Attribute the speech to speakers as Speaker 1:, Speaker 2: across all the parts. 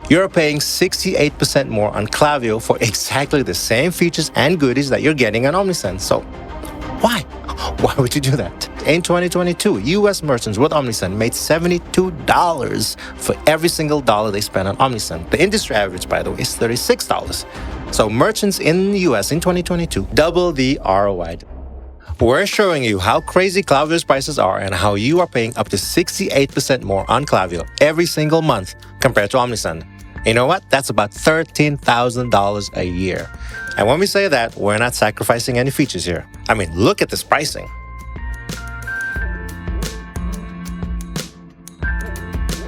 Speaker 1: You're paying 68% more on Klaviyo for exactly the same features and goodies that you're getting on OmniSend. So why? Why would you do that? In 2022, US merchants with OmniSend made $72 for every single dollar they spent on OmniSend. The industry average, by the way, is $36. So merchants in the US in 2022 double the ROI. We're showing you how crazy Klaviyo's prices are and how you are paying up to 68% more on Klaviyo every single month compared to OmniSend. You know what? That's about $13,000 a year. And when we say that, we're not sacrificing any features here. I mean, look at this pricing.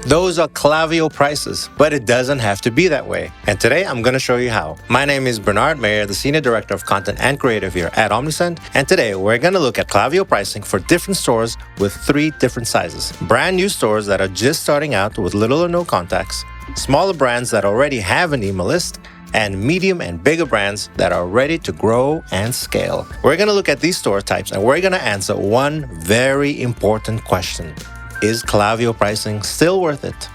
Speaker 1: Those are Klaviyo prices, but it doesn't have to be that way. And today, I'm going to show you how. My name is Bernard Mayer, the Senior Director of Content and Creative here at OmniSend. And today, we're going to look at Klaviyo pricing for different stores with 3 different sizes. Brand new stores that are just starting out with little or no contacts, smaller brands that already have an email list, and medium and bigger brands that are ready to grow and scale. We're going to look at these store types and we're going to answer one very important question. Is Klaviyo pricing still worth it?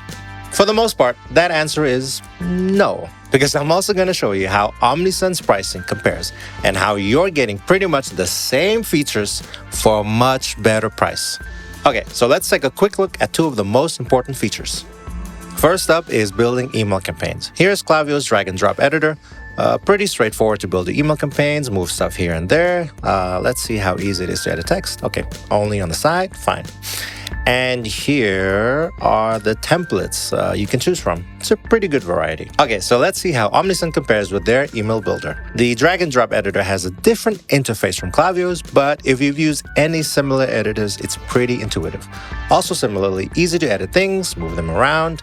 Speaker 1: For the most part, that answer is no, because I'm also going to show you how OmniSend's pricing compares and how you're getting pretty much the same features for a much better price. Okay, so let's take a quick look at 2 of the most important features. First up is building email campaigns. Here's Klaviyo's drag and drop editor. Pretty straightforward to build the email campaigns, move stuff here and there. Let's see how easy it is to edit text. Okay, only on the side, fine. And here are the templates you can choose from. It's a pretty good variety. Okay, so let's see how OmniSend compares with their email builder. The drag and drop editor has a different interface from Klaviyo's, but if you've used any similar editors, it's pretty intuitive. Also similarly, easy to edit things, move them around.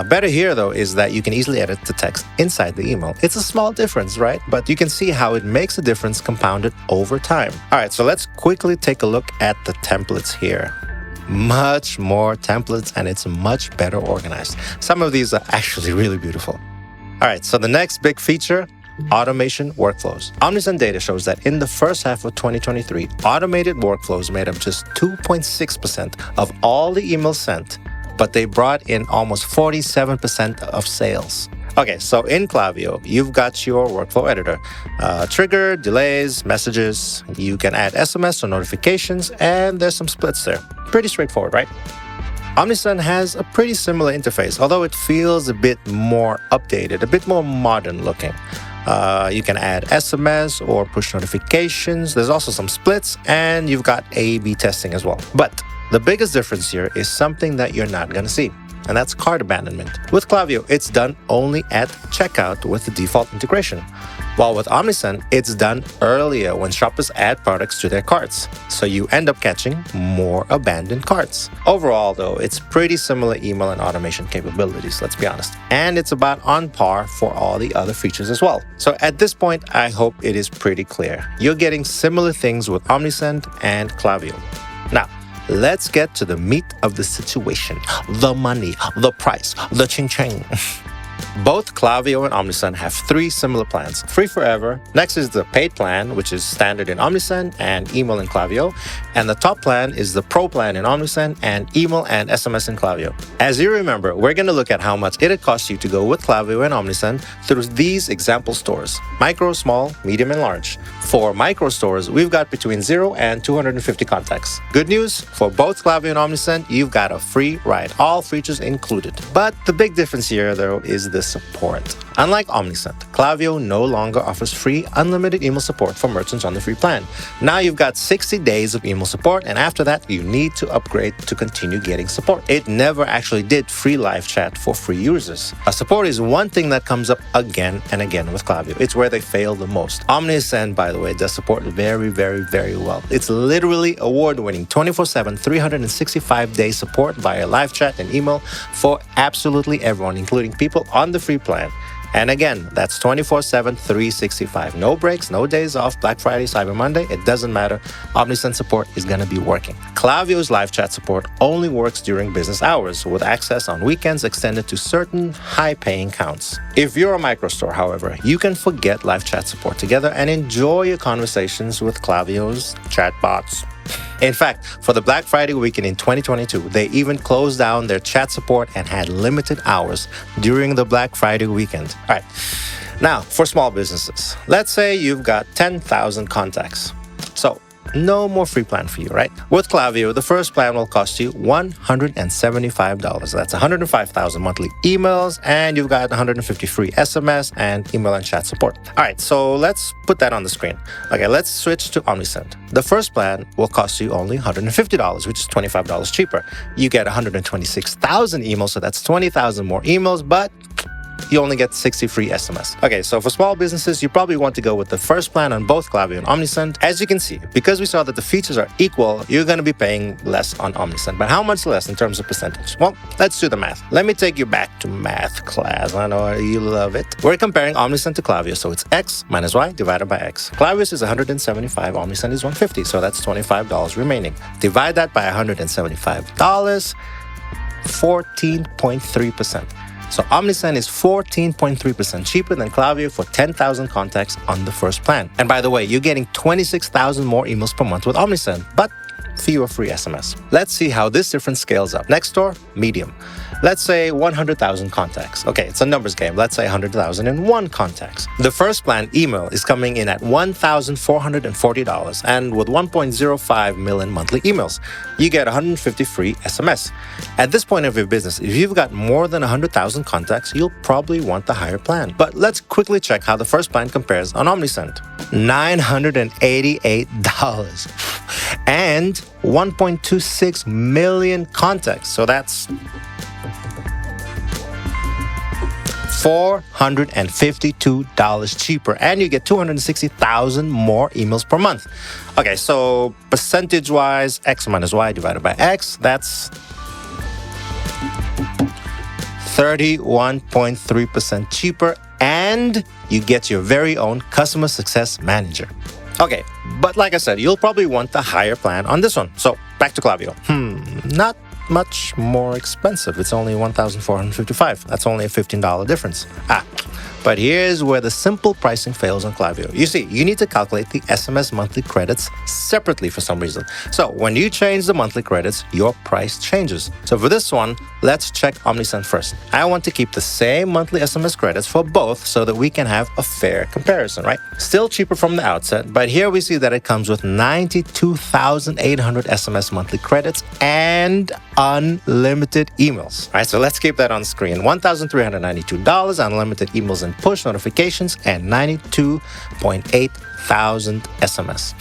Speaker 1: Better here, though, is that you can easily edit the text inside the email. It's a small difference, right? But you can see how it makes a difference compounded over time. All right, so let's quickly take a look at the templates here. Much more templates and it's much better organized. Some of these are actually really beautiful. All right, so the next big feature, automation workflows. OmniSend data shows that in the first half of 2023, automated workflows made up just 2.6% of all the emails sent, but they brought in almost 47% of sales. Okay, so in Klaviyo, you've got your workflow editor. Trigger, delays, messages. You can add SMS or notifications, and there's some splits there. Pretty straightforward, right? OmniSend has a pretty similar interface, although it feels a bit more updated, a bit more modern looking. You can add SMS or push notifications. There's also some splits, and you've got A/B testing as well. But the biggest difference here is something that you're not going to see, and that's cart abandonment. With Klaviyo, it's done only at checkout with the default integration, while with OmniSend, it's done earlier when shoppers add products to their carts, so you end up catching more abandoned carts. Overall, though, it's pretty similar email and automation capabilities, let's be honest, and it's about on par for all the other features as well. So at this point, I hope it is pretty clear. You're getting similar things with OmniSend and Klaviyo. Now, let's get to the meat of the situation. The money, the price, the ching-ching. Both Klaviyo and OmniSend have 3 similar plans. Free forever. Next is the paid plan, which is standard in OmniSend and email in Klaviyo. And the top plan is the pro plan in OmniSend and email and SMS in Klaviyo. As you remember, we're going to look at how much it'd cost you to go with Klaviyo and OmniSend through these example stores: micro, small, medium, and large. For micro stores, we've got between 0 and 250 contacts. Good news, for both Klaviyo and OmniSend, you've got a free ride, all features included. But the big difference here, though, is the support. Unlike OmniSend, Klaviyo no longer offers free unlimited email support for merchants on the free plan. Now you've got 60 days of email support, and after that, you need to upgrade to continue getting support. It never actually did free live chat for free users. Support is one thing that comes up again and again with Klaviyo. It's where they fail the most. OmniSend, by the way, does support very, very, very well. It's literally award-winning 24/7, 365-day support via live chat and email for absolutely everyone, including people on the free plan. And again, that's 24/7, 365. No breaks, no days off, Black Friday, Cyber Monday, it doesn't matter. OmniSend support is going to be working. Klaviyo's live chat support only works during business hours, with access on weekends extended to certain high-paying counts. If you're a microstore, however, you can forget live chat support together and enjoy your conversations with Klaviyo's chatbots. In fact, for the Black Friday weekend in 2022, they even closed down their chat support and had limited hours during the Black Friday weekend. All right. Now, for small businesses, let's say you've got 10,000 contacts. So, no more free plan for you, right? With Klaviyo, the first plan will cost you $175. That's 105,000 monthly emails, and you've got 150 free SMS and email and chat support. All right, so let's put that on the screen. Okay, let's switch to OmniSend. The first plan will cost you only $150, which is $25 cheaper. You get 126,000 emails, so that's 20,000 more emails, but you only get 60 free SMS. Okay, so for small businesses, you probably want to go with the first plan on both Klaviyo and OmniSend. As you can see, because we saw that the features are equal, you're going to be paying less on OmniSend. But how much less in terms of percentage? Well, let's do the math. Let me take you back to math class. I know you love it. We're comparing OmniSend to Klaviyo, so it's X minus Y divided by X. Klaviyo is 175, OmniSend is 150, so that's $25 remaining. Divide that by $175, 14.3%. So OmniSend is 14.3% cheaper than Klaviyo for 10,000 contacts on the first plan. And by the way, you're getting 26,000 more emails per month with OmniSend, but fewer free SMS. Let's see how this difference scales up. Next door, medium. Let's say 100,000 contacts. Okay, it's a numbers game. Let's say 100,001 contacts. The first plan, email, is coming in at $1,440, and with 1.05 million monthly emails, you get 150 free SMS. At this point of your business, if you've got more than 100,000 contacts, you'll probably want the higher plan. But let's quickly check how the first plan compares on OmniSend. $988 and 1.26 million contacts. So that's $452 cheaper, and you get 260,000 more emails per month. Okay, so percentage-wise, X minus Y divided by X, that's 31.3% cheaper, and you get your very own customer success manager. Okay, but like I said, you'll probably want the higher plan on this one. So back to Klaviyo. Not much more expensive. It's only $1,455. That's only a $15 difference. But here's where the simple pricing fails on Klaviyo. You see, you need to calculate the SMS monthly credits separately for some reason. So when you change the monthly credits, your price changes. So for this one, let's check OmniSend first. I want to keep the same monthly SMS credits for both so that we can have a fair comparison, right? Still cheaper from the outset, but here we see that it comes with 92,800 SMS monthly credits and unlimited emails. All right, so let's keep that on screen. $1,392, unlimited emails and push notifications, and 92.8 thousand SMS.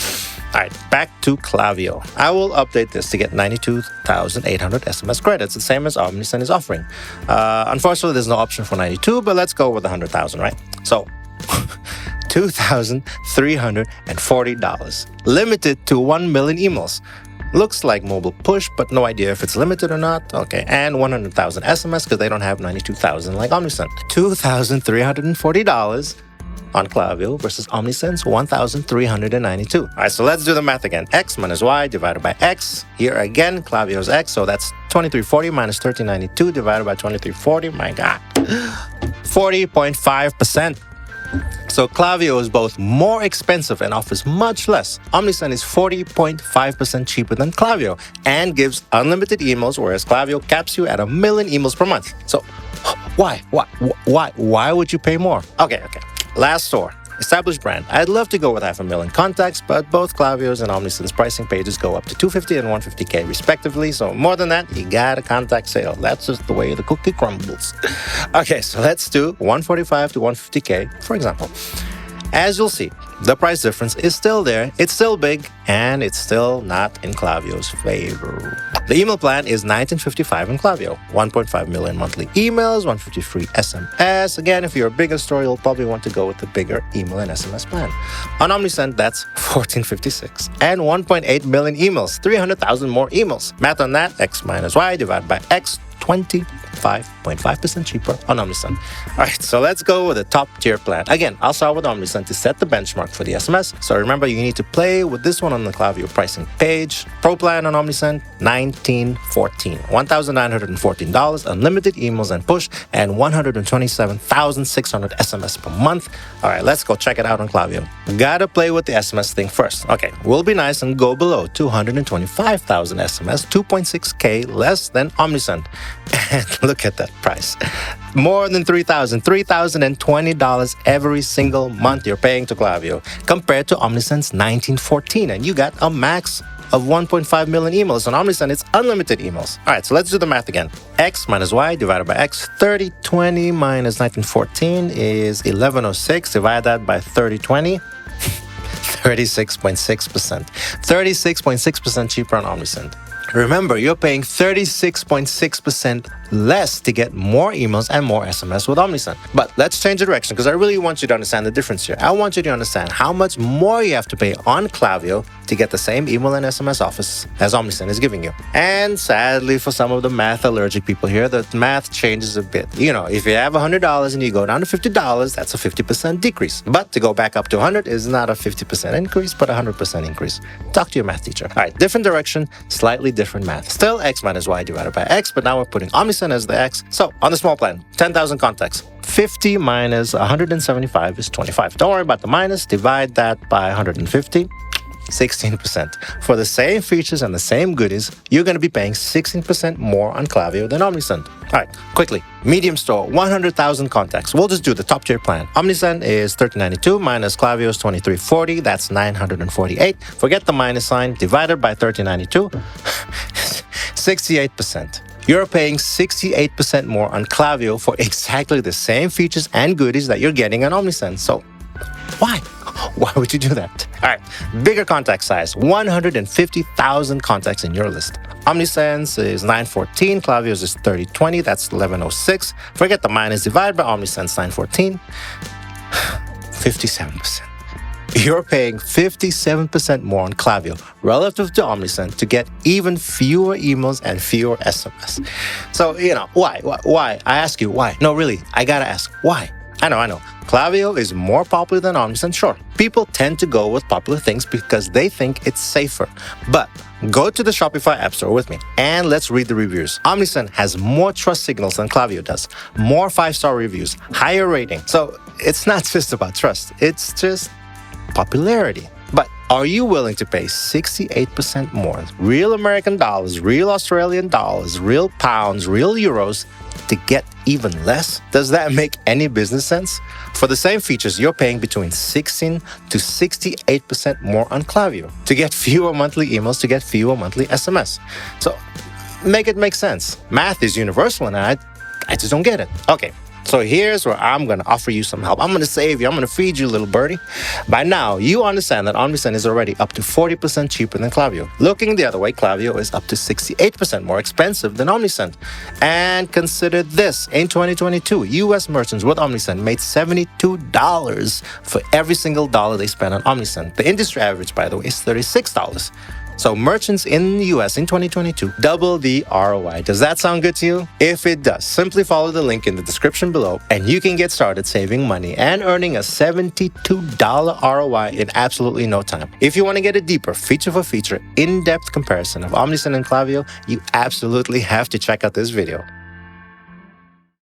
Speaker 1: All right, back to Klaviyo. I will update this to get 92,800 SMS credits, the same as OmniSend is offering. Unfortunately, there's no option for 92, but let's go with 100,000, right? So, $2,340. Limited to 1 million emails. Looks like mobile push, but no idea if it's limited or not. Okay, and 100,000 SMS because they don't have 92,000 like OmniSend. $2,340 on Klaviyo versus OmniSend's $1,392. All right, so let's do the math again. X minus Y divided by X. Here again, Klaviyo's X, so that's 2340 minus 1392 divided by 2340. My God, 40.5%. So Klaviyo is both more expensive and offers much less. OmniSend is 40.5% cheaper than Klaviyo and gives unlimited emails, whereas Klaviyo caps you at 1 million emails per month. So why would you pay more? Okay. Last store, established brand. I'd love to go with 500,000 contacts, but both Klaviyo's and OmniSend's pricing pages go up to $250 and $150K respectively. So more than that, you got a contact sale. That's just the way the cookie crumbles. Okay, so let's do $145 to $150K, for example. As you'll see, the price difference is still there, it's still big, and it's still not in Klaviyo's favor. The email plan is $19.55 in Klaviyo, 1.5 million monthly emails, 150 free SMS. Again, if you're a bigger store, you'll probably want to go with the bigger email and SMS plan. On OmniSend, that's $14.56 and 1.8 million emails, 300,000 more emails. Math on that, X minus Y divided by X, 25%. 8.5% cheaper on OmniSend. All right, so let's go with the top tier plan. Again, I'll start with OmniSend to set the benchmark for the SMS. So remember, you need to play with this one on the Klaviyo pricing page. Pro plan on OmniSend, $1,914. $1,914, unlimited emails and push, and 127,600 SMS per month. All right, let's go check it out on Klaviyo. Gotta play with the SMS thing first. Okay, we'll be nice and go below 225,000 SMS, 2.6K less than OmniSend. And look at that price. More than $3,020 every single month you're paying to Klaviyo compared to OmniSend's $1,914. And you got a max of 1.5 million emails. On OmniSend, it's unlimited emails. All right, so let's do the math again. X minus Y divided by X. 3020 minus 1914 is 1106. Divide that by 3020. 36.6%. 36.6% cheaper on OmniSend. Remember, you're paying 36.6% less to get more emails and more SMS with OmniSend. But let's change the direction because I really want you to understand the difference here. I want you to understand how much more you have to pay on Klaviyo to get the same email and SMS offers as OmniSend is giving you. And sadly, for some of the math allergic people here, the math changes a bit. You know, if you have $100 and you go down to $50, that's a 50% decrease. But to go back up to 100 is not a 50% increase, but a 100% increase. Talk to your math teacher. All right, different direction, slightly different math. Still X minus Y divided by X, but now we're putting OmniSend as the X. So on the small plan, 10,000 contacts. 50 minus 175 is 25. Don't worry about the minus. Divide that by 150. 16%. For the same features and the same goodies, you're going to be paying 16% more on Klaviyo than OmniSend. All right, quickly. Medium store, 100,000 contacts. We'll just do the top tier plan. OmniSend is $13.92 minus Klaviyo is $23.40. That's $948. Forget the minus sign. Divided by $13.92. 68%. You're paying 68% more on Klaviyo for exactly the same features and goodies that you're getting on OmniSend. So, why? Why would you do that? All right, bigger contact size, 150,000 contacts in your list. OmniSend's is 914, Klaviyo's is 3020, that's 1106. Forget the minus, divide by OmniSend's 914, 57%. You're paying 57% more on Klaviyo relative to OmniSend to get even fewer emails and fewer SMS. So, you know, why? I ask you, why? No, really, I gotta ask, why? I know. Klaviyo is more popular than OmniSend, sure. People tend to go with popular things because they think it's safer. But go to the Shopify App Store with me and let's read the reviews. OmniSend has more trust signals than Klaviyo does, more 5-star reviews, higher rating. So it's not just about trust, it's just popularity. But are you willing to pay 68% more, real American dollars, real Australian dollars, real pounds, real euros, to get even less? Does that make any business sense? For the same features, you're paying between 16 to 68% more on Klaviyo to get fewer monthly emails, to get fewer monthly SMS. So make it make sense. Math is universal and I just don't get it. Okay. So here's where I'm going to offer you some help. I'm going to save you. I'm going to feed you, little birdie. By now, you understand that OmniSend is already up to 40% cheaper than Klaviyo. Looking the other way, Klaviyo is up to 68% more expensive than OmniSend. And consider this. In 2022, U.S. merchants with OmniSend made $72 for every single dollar they spent on OmniSend. The industry average, by the way, is $36. So merchants in the US in 2022 double the ROI. Does that sound good to you? If it does, simply follow the link in the description below and you can get started saving money and earning a $72 ROI in absolutely no time. If you want to get a deeper feature for feature, in-depth comparison of OmniSend and Klaviyo, you absolutely have to check out this video.